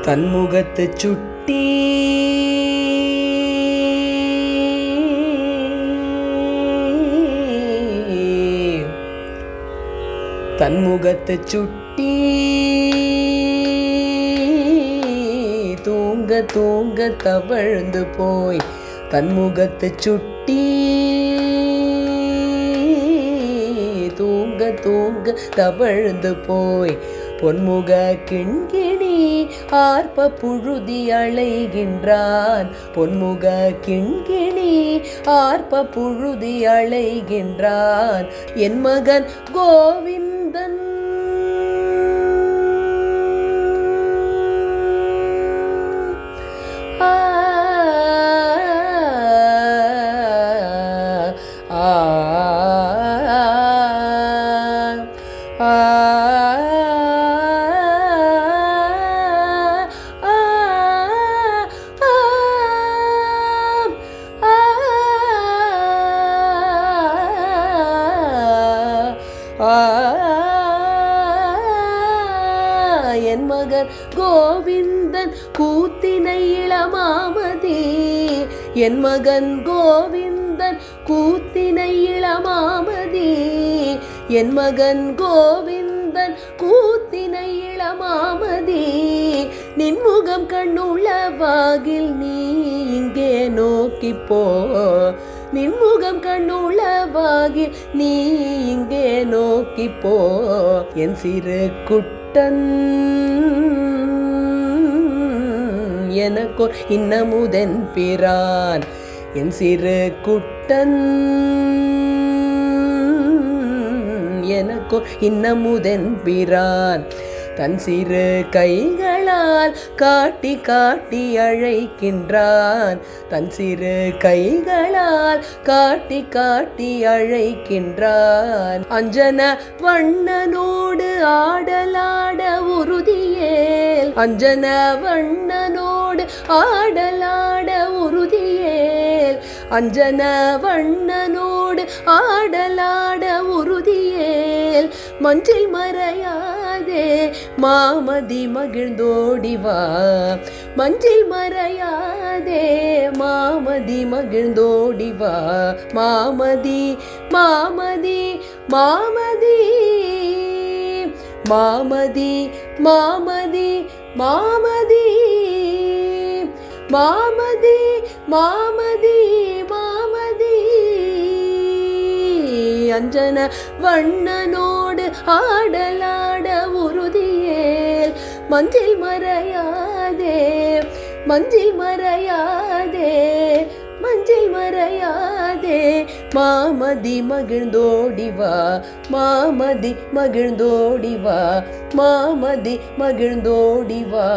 தன்முகத்து சுட்டி தன்முகத்து சுட்டி தூங்க தூங்க தவழ்ந்து போய் தன்முகத்து சுட்டி தூங்க தூங்க தவழ்ந்து போய் பொன்முக கிண்கிணி ஆர்ப்ப புழுதி அலைகின்றான் பொன்முக கிண்கிணி ஆர்ப்ப புழுதி அலைகின்றான் என் மகன் கோவிந்தன் என் மகன் கோவிந்தன் கூத்தினை இளமாமதி என் மகன் கோவிந்தன் கூத்தினை இளமாமதி என் மகன் கோவிந்தன் கூத்தினை இளமாமதி நின்முகம் கண்ணுளவாகில் நீ இங்கே நோக்கி போ நின்முகம் கண்ணுளவாகில் நீ இங்கே நோக்கி போ என் சிறு குட்டன் எனக்கோர் இன்னமுதன் பிரான் என் சிறு குட்டன் எனக்கோர் இன்னமுதன் பிரான் தன் சிறு கைகளால் காட்டி காட்டி அழைக்கின்றான் தன் சிறு கைகளால் காட்டி காட்டி அழைக்கின்றான் அஞ்சன வண்ணனோடு ஆடலாட உறுதியேல் அஞ்சன வண்ணனோடு ஆடலாட உறுதியேல் அஞ்சன வண்ணனோடு ஆடலாட உறுதியேல் மஞ்சில் மறையாதே மாமதி மகிழ்ந்தோடிவா மஞ்சில் மறையாதே மாமதி மகிழ்ந்தோடிவா மாமதி மாமதி மாமதி மாமதி மாமதி மாமதி மாமதி மாமதி மாமதி அஞ்சன வண்ணனோடு ஆடலாட உறுதியேல் மஞ்சில் மறையாதே மஞ்சில் மறையாதே மஞ்சில் மறையாதே மாமதி மகிழ்ந்தோடிவா மாமதி மகிழ்ந்தோடிவா மாமதி மகிழ்ந்தோடிவா